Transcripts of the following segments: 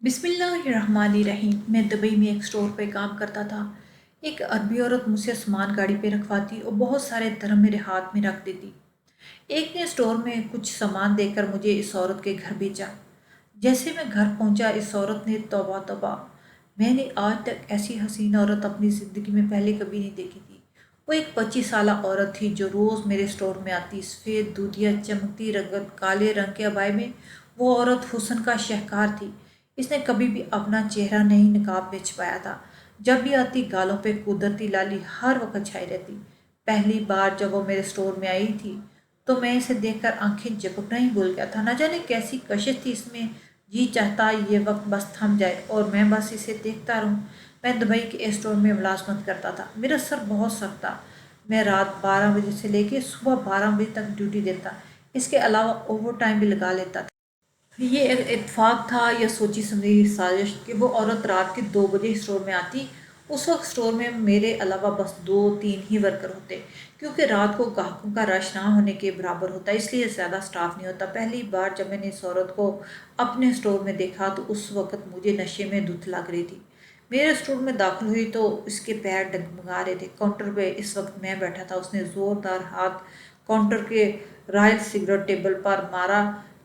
बिस्मिल्लाहिर्रहमानिर्रहीम। मैं दुबई में एक स्टोर पे काम करता था। एक अरबी औरत मुझसे सामान गाड़ी पे रखवाती और बहुत सारे धर्म मेरे हाथ में रख देती। एक ने स्टोर में कुछ सामान देकर मुझे इस औरत के घर भेजा। जैसे मैं घर पहुंचा, इस औरत ने तौबा तौबा, मैंने आज तक ऐसी हसीन औरत अपनी ज़िंदगी में पहले कभी नहीं देखी थी। वो एक 25 साल औरत थी जो रोज़ मेरे स्टोर में आती, सफ़ेद दूधिया चमकती रंगत काले रंग के अबाए में। वो औरत हुस्न का शाहकार थी। इसने कभी भी अपना चेहरा नहीं नकाब में छुपाया था। जब भी आती, गालों पे कुदरती लाली हर वक्त छाई रहती। पहली बार जब वो मेरे स्टोर में आई थी तो मैं इसे देखकर आंखें झपकना ही भूल गया था। न जाने कैसी कशिश थी इसमें। जी चाहता ये वक्त बस थम जाए और मैं बस इसे देखता रहूं। मैं दुबई के स्टोर में मुलाजमत करता था। मेरा सर बहुत सख्त था। मैं रात 12 बजे से लेकर सुबह 12 बजे तक ड्यूटी देता। इसके अलावा ओवर टाइम भी लगा लेता था। ये एक इत्तेफाक था या सोची समझी साजिश कि वो औरत रात के 2 बजे स्टोर में आती। उस वक्त स्टोर में मेरे अलावा बस दो तीन ही वर्कर होते, क्योंकि रात को ग्राहकों का रश ना होने के बराबर होता, इसलिए ज़्यादा स्टाफ नहीं होता। पहली बार जब मैंने इस औरत को अपने स्टोर में देखा तो उस वक्त मुझे नशे में धुत लग रही थी। मेरे स्टोर में दाखिल हुई तो इसके पैर डगमगा रहे थे। काउंटर पे इस वक्त मैं बैठा था। उसने ज़ोरदार हाथ काउंटर के रॉयल सिगरेट टेबल पर मारा।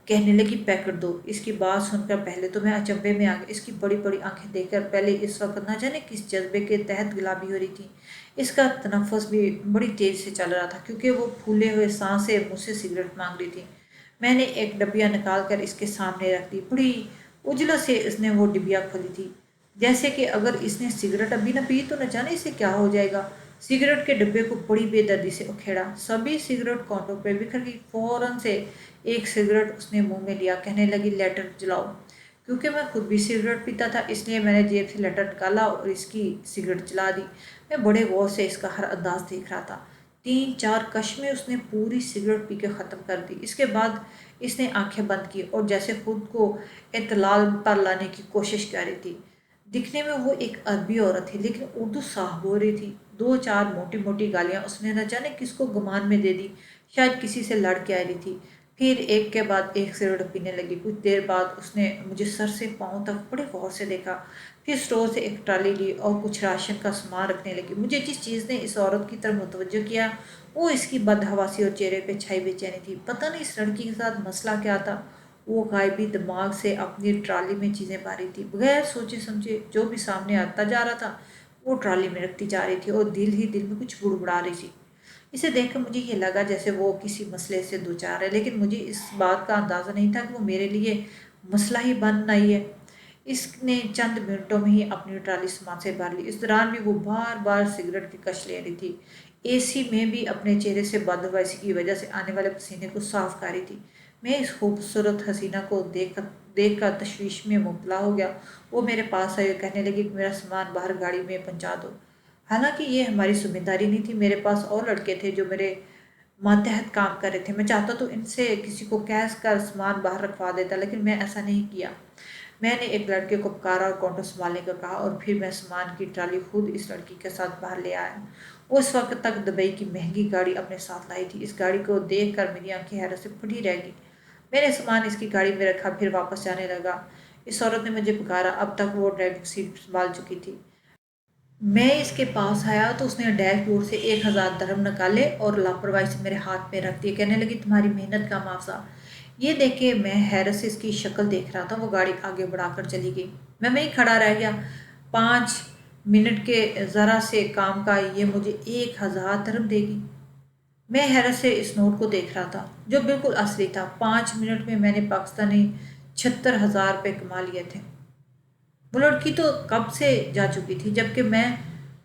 कहने लगी, पैकेट दो। इसकी बात सुनकर पहले तो मैं अचंभे में आ गई। इसकी बड़ी बड़ी आंखें देखकर पहले इस वक्त न जाने किस जज्बे के तहत गुलाबी हो रही थी। इसका तनफ्फुस भी बड़ी तेज से चल रहा था, क्योंकि वो फूले हुए सांस से मुझसे सिगरेट मांग रही थी। मैंने एक डब्बिया निकाल कर इसके सामने रख दी। बड़ी उजलत से इसने वो डिबिया खोली थी, जैसे कि अगर इसने सिगरेट अभी न पी तो न जाने इसे क्या हो जाएगा। सिगरेट के डिब्बे को बड़ी बेदर्दी से उखेड़ा। सभी सिगरेट काउंटर पर बिखर गई। फौरन से एक सिगरेट उसने मुंह में लिया। कहने लगी, लेटर जलाओ। क्योंकि मैं खुद भी सिगरेट पीता था, इसलिए मैंने जेब से लेटर निकाला और इसकी सिगरेट जला दी। मैं बड़े गौर से इसका हर अंदाज देख रहा था। 3-4 कश में उसने पूरी सिगरेट पी के ख़त्म कर दी। इसके बाद इसने आंखें बंद की और जैसे खुद को इतलाल पर लाने की कोशिश कर रही थी। दिखने में वो एक अरबी औरत थी, लेकिन उर्दू साफ बोल रही थी। 2-4 मोटी मोटी गालियाँ उसने न जाने किसको गुमान में दे दी। शायद किसी से लड़ के आ रही थी। फिर एक के बाद एक सिगरेट पीने लगी। कुछ देर बाद उसने मुझे सर से पाँव तक बड़े गौर से देखा। फिर स्टोर से एक ट्राली ली और कुछ राशन का सामान रखने लगी। मुझे जिस चीज़ ने इस औरत की तरफ मुतवज्जो किया वो इसकी बदहवासी और चेहरे पे छाई बेचैनी थी। पता नहीं इस लड़की के साथ मसला क्या था। वो गायबी दिमाग से अपनी ट्राली में चीज़ें पा रही थी, बगैर सोचे समझे जो भी सामने आता जा रहा था वो ट्राली में रखती जा रही थी और दिल ही दिल में कुछ बुड़बुड़ा रही थी। इसे देखकर मुझे ये लगा जैसे वो किसी मसले से दो चार है, लेकिन मुझे इस बात का अंदाज़ा नहीं था कि वो मेरे लिए मसला ही बन आई है। इसने चंद मिनटों में ही अपनी ट्राली सामान से भर ली। इस दौरान भी वो बार बार सिगरेट की कश ले रही थी। एसी में भी अपने चेहरे से बदहवासी की वजह से आने वाले पसीने को साफ कर रही थी। मैं इस खूबसूरत हसीना को देख कर तशवीश में मुबतला हो गया। वो मेरे पास आई और कहने लगी कि मेरा सामान बाहर गाड़ी में पहुंचा दो। हालांकि ये हमारी जिम्मेदारी नहीं थी। मेरे पास और लड़के थे जो मेरे मातहत काम कर रहे थे। मैं चाहता तो इनसे किसी को कैश कर सामान बाहर रखवा देता, लेकिन मैं ऐसा नहीं किया। मैंने एक लड़के को पुकारा और काउंटर संभालने का कहा और फिर मैं सामान की ट्राली खुद इस लड़की के साथ बाहर ले आया। वो इस वक्त तक दुबई की महंगी गाड़ी अपने साथ लाई थी। इस गाड़ी को देख कर मेरी आंखें हैरत से फटी रह गई। मैंने सामान इसकी गाड़ी में रखा, फिर वापस जाने लगा। इस औरत ने मुझे पुकारा। अब तक वो ड्राइविंग सीट संभाल चुकी थी। मैं इसके पास आया तो उसने डैशबोर्ड से 1000 दरम निकाले और लापरवाही से मेरे हाथ में रख दिए। कहने लगी, तुम्हारी मेहनत का मुआवजा। ये देखे मैं हैरत से इसकी शक्ल देख रहा था। वो गाड़ी आगे बढ़ाकर चली गई। मैं वहीं खड़ा रह गया। 5 मिनट के ज़रा से काम का ये मुझे 1000 दरम देगी। मैं हैरत से इस नोट को देख रहा था जो बिल्कुल असली था। 5 मिनट में मैंने पाकिस्तानी 76,000 रुपये कमा लिए थे। वो लड़की तो कब से जा चुकी थी, जबकि मैं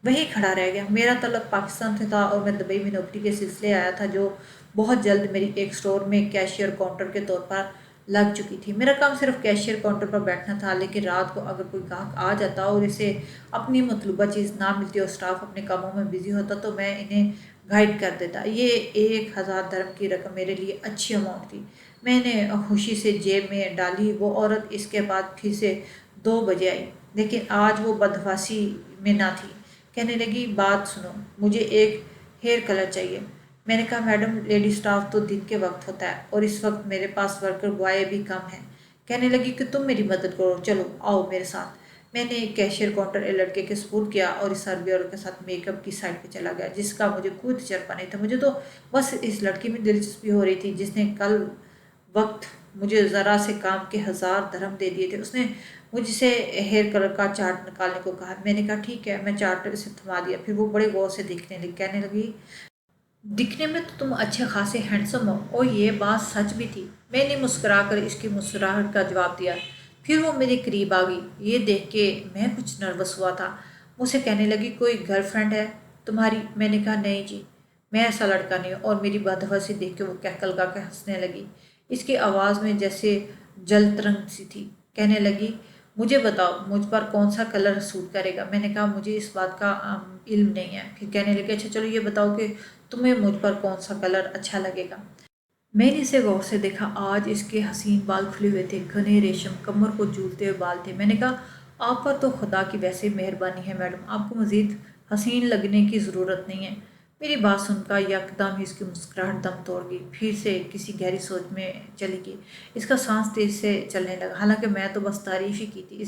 वहीं खड़ा रह गया। मेरा तलब पाकिस्तान से था और मैं दुबई में नौकरी के सिलसिले आया था, जो बहुत जल्द मेरी एक स्टोर में कैशियर काउंटर के तौर पर लग चुकी थी। मेरा काम सिर्फ कैशियर काउंटर पर बैठना था, लेकिन रात को अगर कोई ग्राहक आ जाता और इसे अपनी मतलूबा चीज़ ना मिलती और स्टाफ अपने कामों में बिजी होता तो मैं इन्हें गाइड कर देता। ये 1000 दरम की रकम मेरे लिए अच्छी अमाउंट थी। मैंने खुशी से जेब में डाली। वो औरत इसके बाद फिर से 2 बजे आई, लेकिन आज वो बदहवासी में ना थी। कहने लगी, बात सुनो, मुझे एक हेयर कलर चाहिए। मैंने कहा, मैडम, लेडी स्टाफ तो दिन के वक्त होता है और इस वक्त मेरे पास वर्कर बॉय भी कम है। कहने लगी कि तुम मेरी मदद करो, चलो आओ मेरे साथ। मैंने कैशियर काउंटर एक लड़के के सपुर्द किया और इस अरबी औरत के साथ मेकअप की साइड पे चला गया, जिसका मुझे कोई तजर्बा नहीं था। मुझे तो बस इस लड़की में दिलचस्पी हो रही थी जिसने कल वक्त मुझे ज़रा से काम के 1000 दरहम दे दिए थे। उसने मुझसे हेयर कलर का चार्ट निकालने को कहा। मैंने कहा ठीक है। मैं चार्ट इसे थमा दिया। फिर वो बड़े गौर से देखने लगी, कहने लगी दिखने में तो तुम अच्छे खासे हैंडसम हो। और ये बात सच भी थी। मैंने मुस्कुराकर इसकी मुस्कुराहट का जवाब दिया। फिर वो मेरे करीब आ गई। ये देख के मैं कुछ नर्वस हुआ था। मुझसे कहने लगी कोई गर्लफ्रेंड है तुम्हारी? मैंने कहा नहीं जी, मैं ऐसा लड़का नहीं हूँ। और मेरी बदहवासी देख के वो कहकल गा के हंसने लगी। इसकी आवाज़ में जैसे जल तरंग सी थी। कहने लगी मुझे बताओ मुझ पर कौन सा कलर सूट करेगा? मैंने कहा मुझे इस बात का इल्म नहीं है। फिर कहने लगी अच्छा चलो ये बताओ कि तुम्हें मुझ पर कौन सा कलर अच्छा लगेगा। मैंने इसे गौर से देखा। आज इसके हसीन बाल खुले हुए थे, घने रेशम, कमर को झूलते हुए बाल थे। मैंने कहा आप पर तो खुदा की वैसे ही मेहरबानी है मैडम, आपको मज़ीद हसीन लगने की ज़रूरत नहीं है। मेरी बात सुनकर यकदम ही इसकी मुस्कुराहट दम तोड़ गई, फिर से किसी गहरी सोच में चली गई। इसका सांस तेज से चलने लगा। हालांकि मैं तो बस तारीफ ही की थी।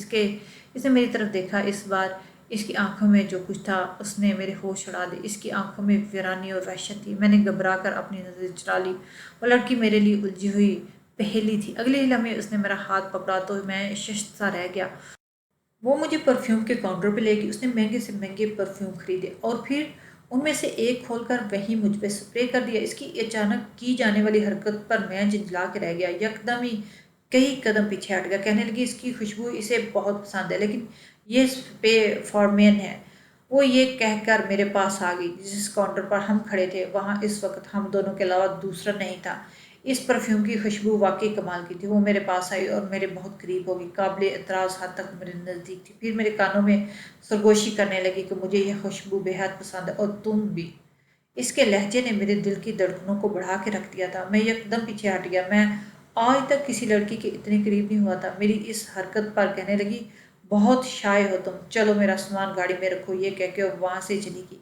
इसने मेरी तरफ देखा। इस बार इसकी आंखों में जो कुछ था उसने मेरे होश उड़ा दिए। इसकी आंखों में वीरानी और वहशत थी। मैंने घबरा कर अपनी नज़र चुरा ली। वो लड़की मेरे लिए उलझी हुई पहेली थी। अगले ही लम्हे उसने मेरा हाथ पकड़ा तो मैं शश सा रह गया। वो मुझे परफ्यूम के काउंटर पे ले गई। उसने महंगे से महंगे परफ्यूम खरीदे और फिर उनमें से एक खोलकर वही मुझ पे स्प्रे कर दिया। इसकी अचानक की जाने वाली हरकत पर मैं झंझला के रह गया। यकदम ही कई कदम पीछे हट गया। कहने लगी इसकी खुशबू इसे बहुत पसंद है, लेकिन ये स्प्रे फॉरमेन है। वो ये कहकर मेरे पास आ गई। जिस काउंटर पर हम खड़े थे वहाँ इस वक्त हम दोनों के अलावा दूसरा नहीं था। इस परफ्यूम की खुशबू वाकई कमाल की थी। वो मेरे पास आई और मेरे बहुत करीब हो गई, काबिल एतराज़ हद तक मेरे नज़दीक थी। फिर मेरे कानों में सरगोशी करने लगी कि मुझे यह खुशबू बेहद पसंद है और तुम भी। इसके लहजे ने मेरे दिल की धड़कनों को बढ़ा के रख दिया था। मैं एकदम पीछे हट गया। मैं आज तक किसी लड़की के इतने करीब नहीं हुआ था। मेरी इस हरकत पर कहने लगी बहुत शाय हो तुम, चलो मेरा सामान गाड़ी में रखो। ये कह के वहाँ से चली गई।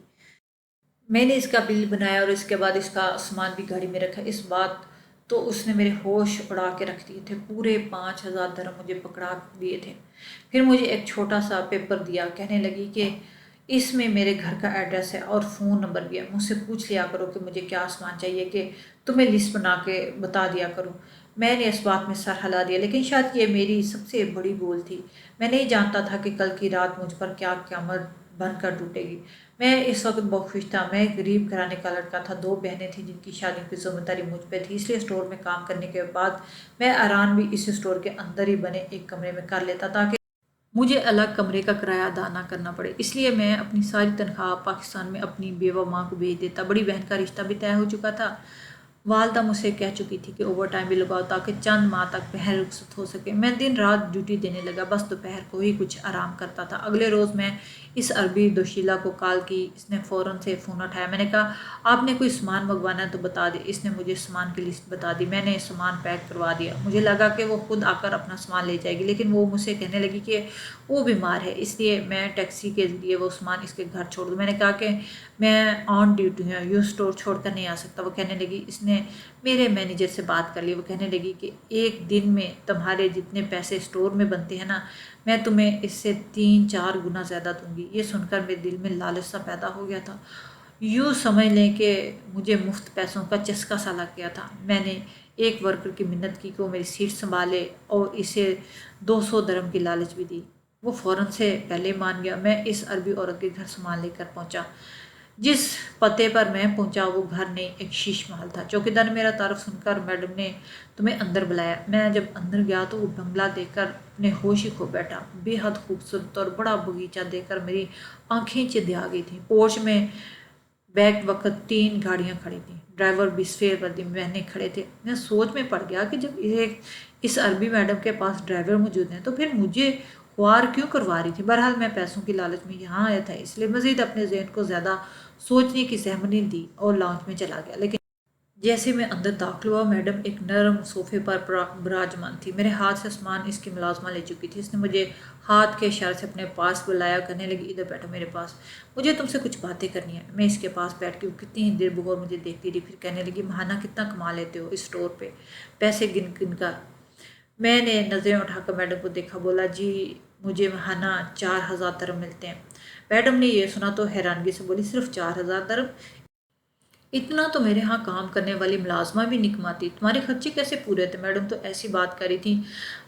मैंने इसका बिल बनाया और इसके बाद इसका सामान भी गाड़ी में रखा। इस बात तो उसने मेरे होश उड़ा के रख दिए थे। पूरे 5000 दरम मुझे पकड़ा दिए थे। फिर मुझे एक छोटा सा पेपर दिया। कहने लगी कि इसमें मेरे घर का एड्रेस है और फ़ोन नंबर भी है। मुझसे पूछ लिया करो कि मुझे क्या सामान चाहिए, कि तुम्हें लिस्ट बना के बता दिया करूँ। मैंने इस बात में सर हिला दिया, लेकिन शायद ये मेरी सबसे बड़ी भूल थी। मैं नहीं जानता था कि कल की रात मुझ पर क्या क़यामत बनकर टूटेगी। मैं इस वक्त बहुत खुश था। मैं एक गरीब घराने का लड़का था। 2 बहनें थीं जिनकी शादी की जिम्मेदारी मुझ पे थी। इसलिए स्टोर में काम करने के बाद मैं आराम भी इस स्टोर के अंदर ही बने एक कमरे में कर लेता, ताकि मुझे अलग कमरे का किराया अदा ना करना पड़े। इसलिए मैं अपनी सारी तनख्वाह पाकिस्तान में अपनी बेवा माँ को भेज देता। बड़ी बहन का रिश्ता भी तय हो चुका था। वालदा मुझसे कह चुकी थी कि ओवर टाइम भी लगाओ ताकि चंद माह तक बहन रुखसत हो सके। मैं दिन रात ड्यूटी देने लगा, बस दोपहर को ही कुछ आराम करता था। अगले रोज़ मैं इस अरबी दोशीला को कॉल की। इसने फ़ौरन से फ़ोन उठाया। मैंने कहा आपने कोई सामान मंगवाना है तो बता दे। इसने मुझे सामान की लिस्ट बता दी। मैंने सामान पैक करवा दिया। मुझे लगा कि वो खुद आकर अपना सामान ले जाएगी, लेकिन वो मुझसे कहने लगी कि वो बीमार है, इसलिए मैं टैक्सी के ज़रिए वो सामान इसके घर छोड़ दूँ। मैंने कहा कि मैं ऑन ड्यूटी हूँ, यू स्टोर छोड़ कर नहीं आ सकता। वो कहने लगी इसने मेरे मैनेजर से बात कर ली। वो कहने लगी कि एक दिन में तुम्हारे जितने पैसे स्टोर में बनते हैं ना, मैं तुम्हें इससे 3-4 गुना ज़्यादा दूंगी। ये सुनकर मेरे दिल में लालच सा पैदा हो गया था। यूँ समझ लें कि मुझे मुफ्त पैसों का चस्का सा लग गया था। मैंने एक वर्कर की मिन्नत की कि वो मेरी सीट संभाले और इसे 200 दरम की लालच भी दी। वो फ़ौरन से पहले मान गया। मैं इस अरबी औरत के घर सामान लेकर पहुंचा। जिस पते पर मैं पहुंचा वो घर नहीं, एक शीश महल था। चौकीदार ने मेरा तारुफ सुनकर मैडम ने तुम्हें अंदर बुलाया। मैं जब अंदर गया तो वो बंगला देखकर अपने होश ही खो बैठा। बेहद खूबसूरत और बड़ा बगीचा देखकर मेरी आंखें चिंधिया गई थी। पोर्च में बैक वक्त 3 गाड़ियां खड़ी थी। ड्राइवर भी सफेद वर्दी में बहने खड़े थे। मैं सोच में पड़ गया कि जब इस अरबी मैडम के पास ड्राइवर मौजूद हैं तो फिर मुझे ख्वार क्यों करवा रही थी। बहरहाल मैं पैसों की लालच में यहाँ आया था, इसलिए मज़ीद अपने जहन को ज़्यादा सोचने की सहमति नहीं दी और लाउंज में चला गया। लेकिन जैसे मैं अंदर दाखिल हुआ, मैडम एक नरम सोफे पर विराजमान थी। मेरे हाथ से सामान इसकी मुलाजमा ले चुकी थी। इसने मुझे हाथ के इशारे से अपने पास बुलाया। कहने लगी इधर बैठो मेरे पास, मुझे तुमसे कुछ बातें करनी है। मैं इसके पास बैठ के वो कितनी ही देर बगौर मुझे देखती रही। फिर कहने लगी महाना कितना कमा लेते हो इस स्टोर पे, पैसे गिन गिन कर। میں نے نظریں اٹھا کر میڈم کو دیکھا، بولا جی مجھے ماہانہ 4,000 درم ملتے ہیں۔ میڈم نے یہ سنا تو حیرانگی سے بولی صرف 4,000 درم؟ اتنا تو میرے ہاں کام کرنے والی ملازمہ بھی نہیں کماتی، تمہارے خرچے کیسے پورے تھے؟ میڈم تو ایسی بات کری تھی،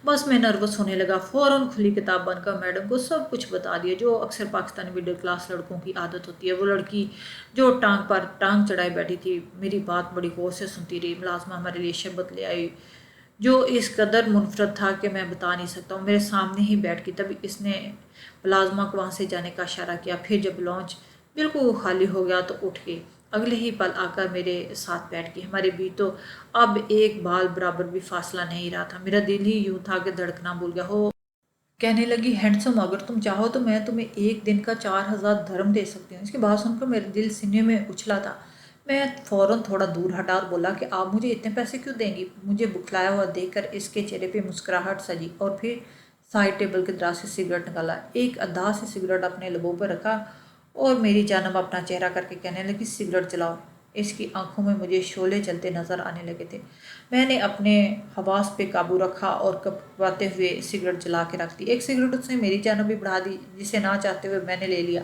بس میں نروس ہونے لگا، فوراً کھلی کتاب بن کر میڈم کو سب کچھ بتا دیا، جو اکثر پاکستانی مڈل کلاس لڑکوں کی عادت ہوتی ہے۔ وہ لڑکی جو ٹانگ پر ٹانگ چڑھائے بیٹھی تھی میری بات بڑی غور سے سنتی رہی۔ ملازمہ ہمارے لیے شربت لے آئی جو اس قدر منفرد تھا کہ میں بتا نہیں سکتا ہوں، میرے سامنے ہی بیٹھ گئی۔ تبھی اس نے ملازمہ کو وہاں سے جانے کا اشارہ کیا، پھر جب لانچ بالکل خالی ہو گیا تو اٹھ گئی، اگلے ہی پل آ کر میرے ساتھ بیٹھ گئی۔ ہمارے بیچ تو اب ایک بال برابر بھی فاصلہ نہیں رہا تھا، میرا دل ہی یوں تھا کہ دھڑکنا بھول گیا ہو۔ کہنے لگی ہینڈسم، اگر تم چاہو تو میں تمہیں ایک دن کا 4,000 درم دے سکتی ہوں۔ اس کی بات سن کر میرے دل سینے میں اچھلا تھا، میں فوراً تھوڑا دور ہٹا اور بولا کہ آپ مجھے اتنے پیسے کیوں دیں گی؟ مجھے بکھلایا ہوا دیکھ کر اس کے چہرے پہ مسکراہٹ سجی اور پھر سائڈ ٹیبل کے دراز سے سگریٹ نکالا، ایک ادا سے سگریٹ اپنے لبوں پر رکھا اور میری جانب اپنا چہرہ کر کے کہنے لگی سگریٹ جلاؤ۔ اس کی آنکھوں میں مجھے شعلے جلتے نظر آنے لگے تھے۔ میں نے اپنے حواس پہ قابو رکھا اور کپاتے ہوئے سگریٹ جلا کے رکھ دی۔ ایک سگریٹ اس نے میری جانب بھی بڑھا دی جسے نہ چاہتے ہوئے میں نے لے لیا۔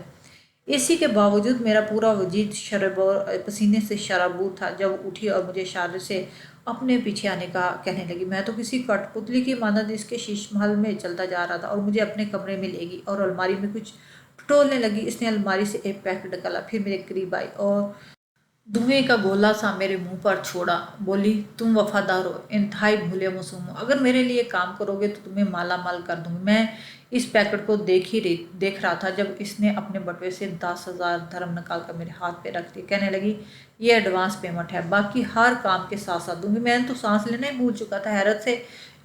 اسی کے باوجود میرا پورا وجود شراب اور پسینے سے شرابور تھا جب اٹھی اور مجھے اشارے سے اپنے پیچھے آنے کا کہنے لگی۔ میں تو کسی کٹ پتلی کی مانند اس کے شیش محل میں چلتا جا رہا تھا اور مجھے اپنے کمرے میں لے گئی اور الماری میں کچھ ٹٹولنے لگی۔ اس نے الماری سے ایک پیکٹ نکالا، پھر میرے قریب آئی اور دھوئیں کا گولا سا میرے منہ پر چھوڑا، بولی تم وفادار ہو، انتہائی بھولے معصوم ہو، اگر میرے لیے کام کرو گے تو تمہیں مالا مال کر دوں گی۔ میں اس پیکٹ کو دیکھ رہا تھا جب اس نے اپنے بٹوے سے 10,000 درم نکال کر میرے ہاتھ پہ رکھ دی، کہنے لگی یہ ایڈوانس پیمنٹ ہے، باقی ہر کام کے ساتھ ساتھ دوں گی۔ میں نے تو سانس لینا ہی بھول چکا تھا، حیرت سے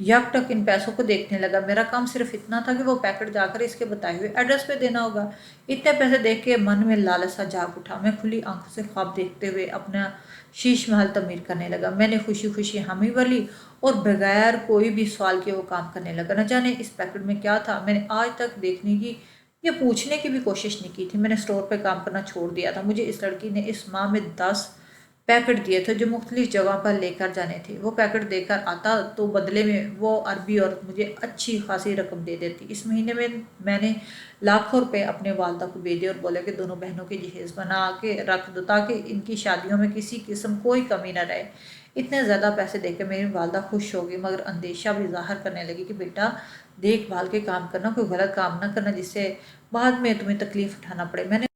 یک ٹک ان پیسوں کو دیکھنے لگا۔ میرا کام صرف اتنا تھا کہ وہ پیکٹ جا کر اس کے بتائے ہوئے ایڈریس پہ دینا ہوگا۔ اتنے پیسے دیکھ کے من میں لالچ سا جاگ اٹھا، میں کھلی آنکھوں سے خواب دیکھتے ہوئے اپنا شیش محل تعمیر کرنے لگا۔ میں نے خوشی خوشی حامی بھری اور بغیر کوئی بھی سوال کے وہ کام کرنے لگا۔ نہ جانے اس پیکٹ میں کیا تھا، میں نے آج تک دیکھنے کی یا پوچھنے کی بھی کوشش نہیں کی تھی۔ میں نے اسٹور پہ کام کرنا چھوڑ دیا تھا۔ مجھے اس لڑکی نے اس ماہ میں 10 پیکٹ دیے تھے جو مختلف جگہ پر لے کر جانے تھے۔ وہ پیکٹ دے کر آتا تو بدلے میں وہ عربی عورت مجھے اچھی خاصی رقم دے دیتی۔ اس مہینے میں نے لاکھوں روپے اپنے والدہ کو بھیجے اور بولے کہ دونوں بہنوں کے جہیز بنا کے رکھ دو تاکہ ان کی شادیوں میں کسی قسم کوئی کمی نہ رہے۔ اتنے زیادہ پیسے دے کے میری والدہ خوش ہو گئی، مگر اندیشہ بھی ظاہر کرنے لگی کہ بیٹا دیکھ بھال کے کام کرنا، کوئی غلط کام نہ کرنا جس سے بعد میں تمہیں تکلیف اٹھانا پڑے۔ میں نے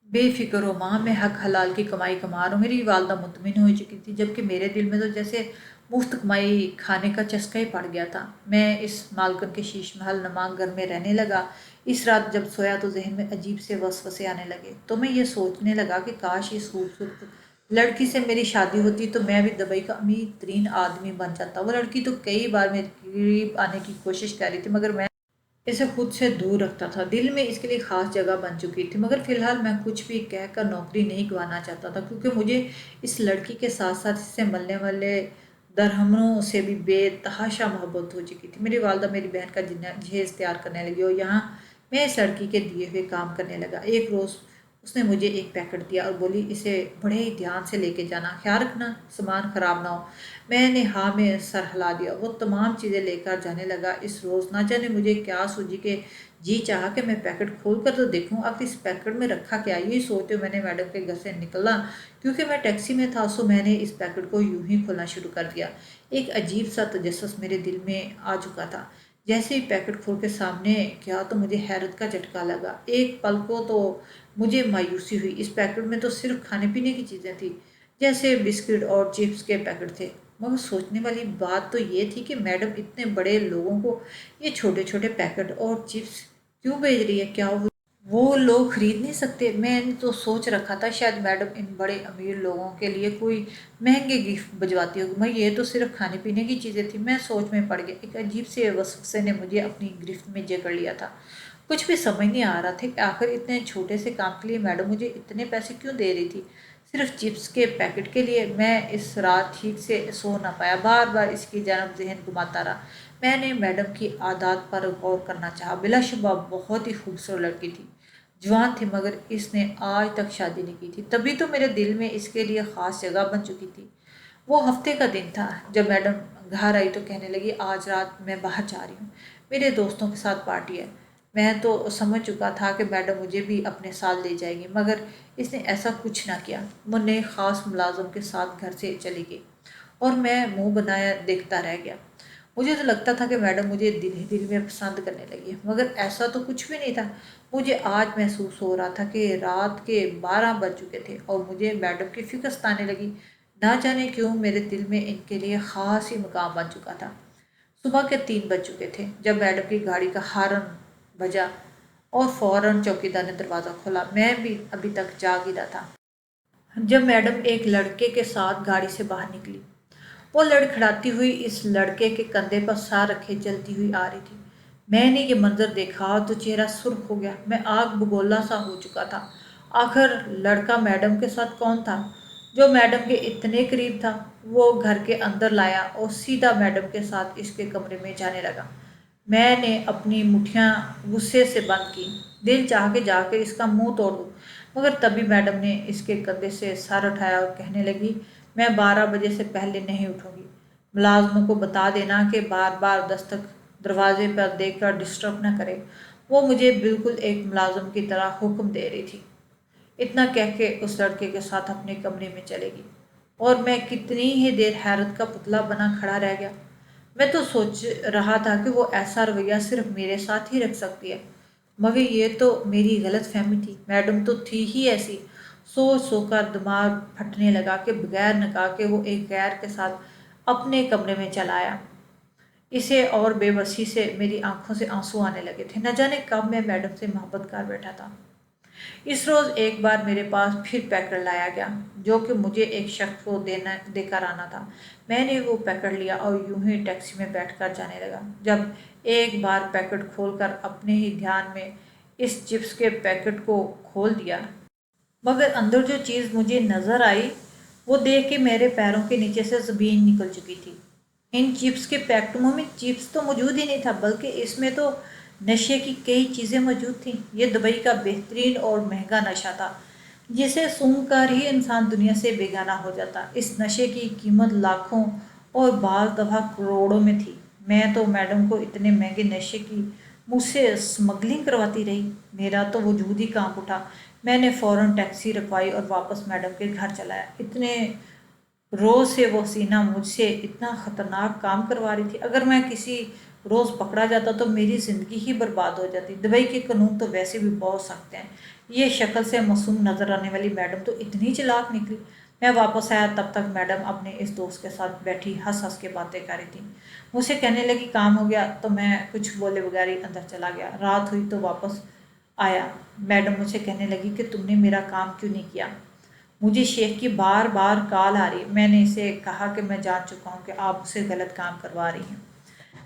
بے فکر ہو ماں، میں حق حلال کی کمائی کما رہا ہوں۔ میری والدہ مطمئن ہو چکی تھی جبکہ میرے دل میں تو جیسے مفت کمائی کھانے کا چسکا ہی پڑ گیا تھا۔ میں اس مالکن کے شیش محل نما گھر میں رہنے لگا۔ اس رات جب سویا تو ذہن میں عجیب سے وسوسے آنے لگے، تو میں یہ سوچنے لگا کہ کاش اس خوبصورت لڑکی سے میری شادی ہوتی تو میں بھی دبئی کا امیر ترین آدمی بن جاتا۔ وہ لڑکی تو کئی بار میرے قریب آنے کی کوشش کر رہی تھی مگر میں اسے خود سے دور رکھتا تھا۔ دل میں اس کے لیے خاص جگہ بن چکی تھی، مگر فی الحال میں کچھ بھی کہہ کر نوکری نہیں گنوانا چاہتا تھا کیونکہ مجھے اس لڑکی کے ساتھ ساتھ اس سے ملنے والے درہموں سے بھی بے تحاشا محبت ہو چکی تھی۔ میری والدہ میری بہن کا جہیز تیار کرنے لگی اور یہاں میں اس لڑکی کے دیے ہوئے کام کرنے لگا۔ ایک روز اس نے مجھے ایک پیکٹ دیا اور بولی اسے بڑے ہی دھیان سے لے کے جانا، خیال رکھنا سامان خراب نہ ہو۔ میں نے ہاں میں سر ہلا دیا، وہ تمام چیزیں لے کر جانے لگا۔ اس روز نہ جانے مجھے کیا سوجی کہ جی چاہا کہ میں پیکٹ کھول کر تو دیکھوں آخر اس پیکٹ میں رکھا کیا۔ یہ سوچتے میں نے میڈم کے گھر سے نکلا، کیونکہ میں ٹیکسی میں تھا سو میں نے اس پیکٹ کو یوں ہی کھولنا شروع کر دیا۔ ایک عجیب سا تجسس میرے دل میں آ چکا تھا۔ جیسے ہی پیکٹ کھول کے سامنے کیا تو مجھے حیرت کا جھٹکا لگا۔ ایک پل کو تو مجھے مایوسی ہوئی، اس پیکٹ میں تو صرف کھانے پینے کی چیزیں تھیں جیسے بسکٹ اور چپس کے پیکٹ تھے، مگر سوچنے والی بات تو یہ تھی کہ میڈم اتنے بڑے لوگوں کو یہ چھوٹے چھوٹے پیکٹ اور چپس کیوں بھیج رہی ہے؟ کیا وہ لوگ خرید نہیں سکتے؟ میں نے تو سوچ رکھا تھا شاید میڈم ان بڑے امیر لوگوں کے لیے کوئی مہنگے گفٹ بھجواتی ہوگی، مگر یہ تو صرف کھانے پینے کی چیزیں تھیں۔ میں سوچ میں پڑ گیا، ایک عجیب سے وسوسے نے مجھے اپنی گرفت میں جکڑ لیا تھا۔ کچھ بھی سمجھ نہیں آ رہا تھا کہ آخر اتنے چھوٹے سے کام کے لیے میڈم مجھے اتنے پیسے کیوں دے رہی تھی؟ صرف چپس کے پیکٹ کے لیے؟ میں اس رات ٹھیک سے سو نہ پایا، بار بار اس کی جانب ذہن گھماتا رہا۔ میں نے میڈم کی عادات پر غور کرنا چاہا، بلا شبہ بہت ہی خوبصورت لڑکی تھی، جوان تھی، مگر اس نے آج تک شادی نہیں کی تھی، تبھی تو میرے دل میں اس کے لیے خاص جگہ بن چکی تھی۔ وہ ہفتے کا دن تھا جب میڈم گھر آئی تو کہنے لگی آج رات میں باہر جا رہی ہوں، میرے دوستوں کے ساتھ پارٹی ہے۔ میں تو سمجھ چکا تھا کہ میڈم مجھے بھی اپنے ساتھ لے جائے گی، مگر اس نے ایسا کچھ نہ کیا۔ وہ نئے خاص ملازم کے ساتھ گھر سے چلی گئی اور میں منہ بنایا دیکھتا رہ گیا۔ مجھے تو لگتا تھا کہ میڈم مجھے دل ہی دل میں پسند کرنے لگی ہے، مگر ایسا تو کچھ بھی نہیں تھا۔ مجھے آج محسوس ہو رہا تھا کہ رات کے 12 بج چکے تھے اور مجھے میڈم کی فکر ستانے لگی۔ نہ جانے کیوں میرے دل میں ان کے لیے خاص ہی مقام بن چکا تھا۔ صبح کے 3 بج چکے تھے جب میڈم کی گاڑی کا ہارن بجا اور فوراً چوکیدار نے دروازہ کھولا۔ میں بھی ابھی تک جاگ ہی رہا تھا جب میڈم ایک لڑکے کے ساتھ گاڑی سے باہر نکلی۔ وہ لڑکھڑاتی ہوئی اس لڑکے کے کندھے پر سر رکھے چلتی ہوئی آ رہی تھی۔ میں نے یہ منظر دیکھا تو چہرہ سرخ ہو گیا، میں آگ بگولا سا ہو چکا تھا۔ آخر لڑکا میڈم کے ساتھ کون تھا جو میڈم کے اتنے قریب تھا؟ وہ گھر کے اندر لایا اور سیدھا میڈم کے ساتھ اس کے کمرے میں جانے لگا۔ میں نے اپنی مٹھیاں غصے سے بند کی، دل چاہ کے جا کے اس کا منہ توڑ دوں، مگر تبھی میڈم نے اس کے کندھے سے سر اٹھایا اور کہنے لگی میں 12 بجے سے پہلے نہیں اٹھوں گی۔ ملازموں کو بتا دینا کہ بار بار دستک دروازے پر دے کر ڈسٹرب نہ کرے۔ وہ مجھے بالکل ایک ملازم کی طرح حکم دے رہی تھی۔ اتنا کہہ کے اس لڑکے کے ساتھ اپنے کمرے میں چلے گی اور میں کتنی ہی دیر حیرت کا پتلا بنا کھڑا رہ گیا۔ میں تو سوچ رہا تھا کہ وہ ایسا رویہ صرف میرے ساتھ ہی رکھ سکتی ہے، مگر یہ تو میری غلط فہمی تھی۔ میڈم تو تھی ہی ایسی۔ سوچ سوچ کر دماغ پھٹنے لگا کہ بغیر نکاح کے وہ ایک غیر کے ساتھ اپنے کمرے میں چلا آیا۔ اسے اور بے بسی سے میری آنکھوں سے آنسو آنے لگے تھے۔ نہ جانے کب میں میڈم سے محبت کر بیٹھا تھا۔ اس روز ایک بار میرے پاس پھر پیکٹ لایا گیا جو کہ مجھے ایک شخص کو دے کر آنا تھا۔ میں نے وہ پیکٹ لیا اور یوں ہی ٹیکسی میں بیٹھ کر جانے لگا۔ جب ایک بار پیکٹ کھول کر اپنے ہی دھیان میں اس چپس کے پیکٹ کو کھول دیا، مگر اندر جو چیز مجھے نظر آئی وہ دیکھ کے میرے پیروں کے نیچے سے زمین نکل چکی تھی۔ ان چپس کے پیکٹوں میں چپس تو موجود ہی نہیں تھا، بلکہ اس میں تو نشے کی کئی چیزیں موجود تھیں۔ یہ دبئی کا بہترین اور مہنگا نشہ تھا جسے سونگھ کر ہی انسان دنیا سے بیگانہ ہو جاتا۔ اس نشے کی قیمت لاکھوں اور بعض دفعہ کروڑوں میں تھی۔ میں تو میڈم کو اتنے مہنگے نشے کی مجھ سے اسمگلنگ کرواتی رہی۔ میرا تو وجود ہی کانپ اٹھا۔ میں نے فوراً ٹیکسی رکوائی اور واپس میڈم کے گھر چلایا۔ اتنے روز سے وہ حسینہ مجھ سے اتنا خطرناک کام کروا رہی تھی۔ اگر میں کسی روز پکڑا جاتا تو میری زندگی ہی برباد ہو جاتی۔ دبئی کے قانون تو ویسے بھی بہت سخت ہیں۔ یہ شکل سے معصوم نظر آنے والی میڈم تو اتنی چلاک نکلی۔ میں واپس آیا تب تک میڈم اپنے اس دوست کے ساتھ بیٹھی ہنس ہنس کے باتیں کر رہی تھی۔ مجھ سے کہنے لگی کام ہو گیا، تو میں کچھ بولے بغیر ہی اندر چلا گیا۔ رات ہوئی تو واپس آیا۔ میڈم مجھ سے کہنے لگی کہ تم نے میرا کام کیوں نہیں کیا؟ مجھے شیخ کی بار بار کال آ رہی۔ میں نے اسے کہا کہ میں جان چکا ہوں کہ آپ اسے غلط کام کروا رہی ہیں۔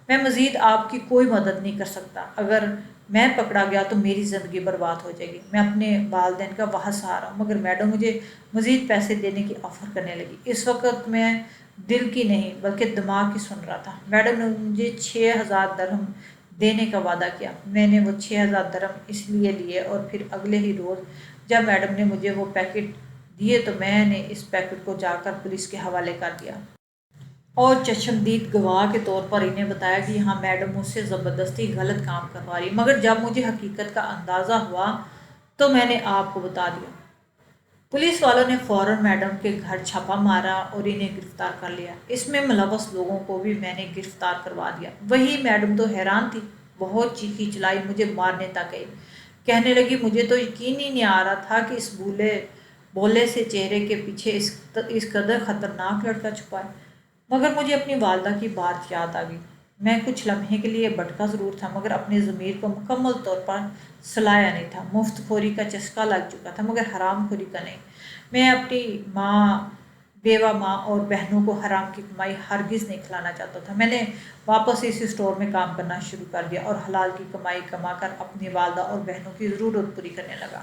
میں مزید آپ کی کوئی مدد نہیں کر سکتا۔ اگر میں پکڑا گیا تو میری زندگی برباد ہو جائے گی۔ میں اپنے والدین کا وہاں سہارا ہوں۔ مگر میڈم مجھے مزید پیسے دینے کی آفر کرنے لگی۔ اس وقت میں دل کی نہیں بلکہ دماغ کی سن رہا تھا۔ میڈم نے مجھے 6,000 درہم دینے کا وعدہ کیا۔ میں نے وہ 6,000 درہم اس لیے لیے اور پھر اگلے ہی روز جب میڈم نے مجھے وہ پیکٹ دیے تو میں نے اس پیکٹ کو جا کر پولیس کے حوالے کر دیا اور چشمدید گواہ کے طور پر انہیں بتایا کہ یہاں میڈم مجھ سے زبردستی غلط کام کروا رہی ہے۔ مگر جب مجھے حقیقت کا اندازہ ہوا تو میں نے آپ کو بتا دیا۔ پولیس والوں نے فوراً میڈم کے گھر چھاپا مارا اور انہیں گرفتار کر لیا۔ اس میں ملوث لوگوں کو بھی میں نے گرفتار کروا دیا۔ وہی میڈم تو حیران تھی، بہت چیخی چلائی، مجھے مارنے تک گئی۔ کہنے لگی مجھے تو یقین ہی نہیں آ رہا تھا کہ اس بولے سے چہرے کے پیچھے اس قدر خطرناک لڑکا چھپا ہے۔ مگر مجھے اپنی والدہ کی بات یاد آ گئی۔ میں کچھ لمحے کے لیے بھٹکا ضرور تھا مگر اپنے ضمیر کو مکمل طور پر سلایا نہیں تھا۔ مفت خوری کا چسکا لگ چکا تھا مگر حرام خوری کا نہیں۔ میں اپنی بیوہ ماں اور بہنوں کو حرام کی کمائی ہرگز نہیں کھلانا چاہتا تھا۔ میں نے واپس اس اسٹور میں کام کرنا شروع کر دیا اور حلال کی کمائی کما کر اپنی والدہ اور بہنوں کی ضرورت پوری کرنے لگا۔